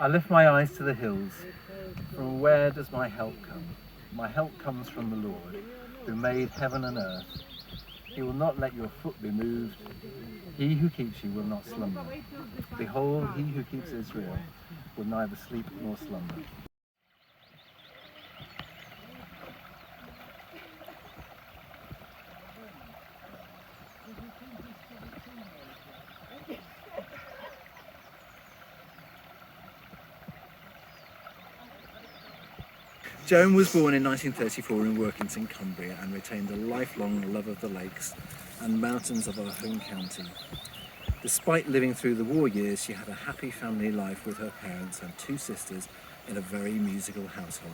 I lift my eyes to the hills. From where does my help come? My help comes from the Lord, who made heaven and earth. He will not let your foot be moved. He who keeps you will not slumber. Behold, he who keeps Israel will neither sleep nor slumber. Joan was born in 1934 in Workington, Cumbria, and retained a lifelong love of the lakes and mountains of her home county. Despite living through the war years, she had a happy family life with her parents and two sisters in a very musical household.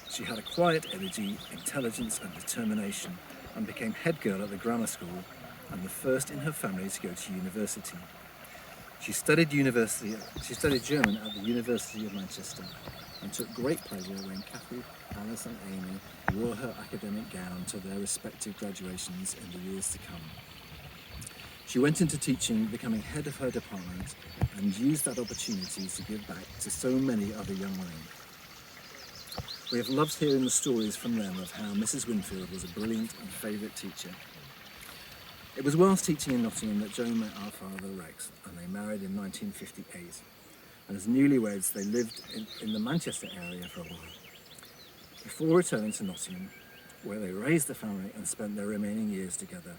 She had a quiet energy, intelligence and determination, and became head girl at the grammar school and the first in her family to go to university. She studied German at the University of Manchester and took great pleasure when Kathy, Alice and Amy wore her academic gown to their respective graduations in the years to come. She went into teaching, becoming head of her department, and used that opportunity to give back to so many other young women. We have loved hearing the stories from them of how Mrs. Winfield was a brilliant and favourite teacher. It was whilst teaching in Nottingham that Joan met our father Rex, and they married in 1958. And as newlyweds, they lived in the Manchester area for a while, before returning to Nottingham, where they raised the family and spent their remaining years together.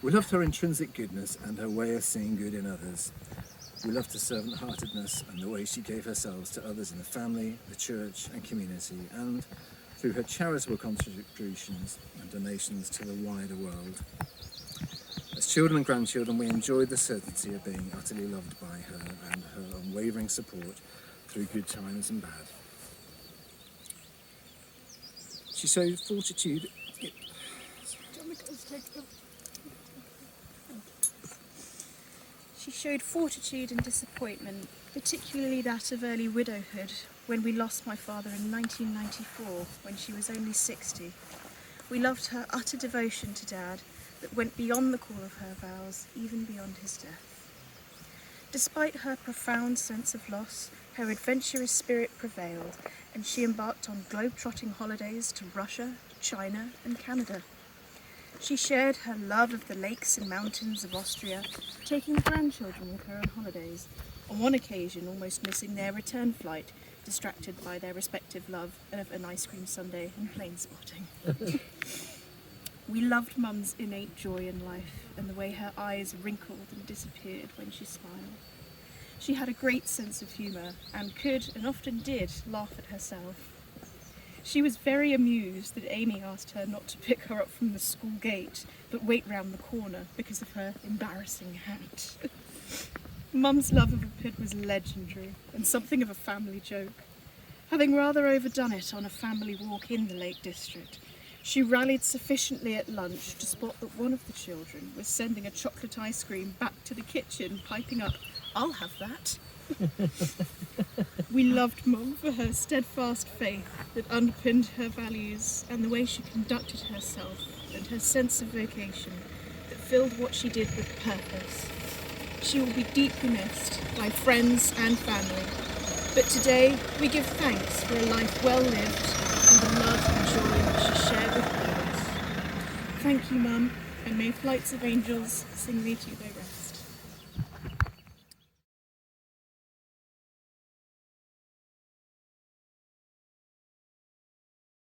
We loved her intrinsic goodness and her way of seeing good in others. We loved her servant-heartedness and the way she gave herself to others in the family, the church and community, and through her charitable contributions and donations to the wider world. As children and grandchildren, we enjoyed the certainty of being utterly loved by her and her unwavering support through good times and bad. She showed fortitude. She showed fortitude and disappointment, particularly that of early widowhood, when we lost my father in 1994, when she was only 60. We loved her utter devotion to Dad, that went beyond the call of her vows, even beyond his death. Despite her profound sense of loss, her adventurous spirit prevailed, and she embarked on globe-trotting holidays to Russia, China and Canada. She shared her love of the lakes and mountains of Austria, taking grandchildren with her on holidays, on one occasion almost missing their return flight, distracted by their respective love of an ice cream sundae and plane spotting. We loved Mum's innate joy in life and the way her eyes wrinkled and disappeared when she smiled. She had a great sense of humour and could, and often did, laugh at herself. She was very amused that Amy asked her not to pick her up from the school gate, but wait round the corner because of her embarrassing hat. Mum's love of a pid was legendary and something of a family joke. Having rather overdone it on a family walk in the Lake District, she rallied sufficiently at lunch to spot that one of the children was sending a chocolate ice cream back to the kitchen, piping up, "I'll have that." We loved Mum for her steadfast faith that underpinned her values and the way she conducted herself and her sense of vocation that filled what she did with purpose. She will be deeply missed by friends and family, but today we give thanks for a life well lived and the love and joy that she shared with others. Thank you, Mum, and may flights of angels sing thee to thy rest.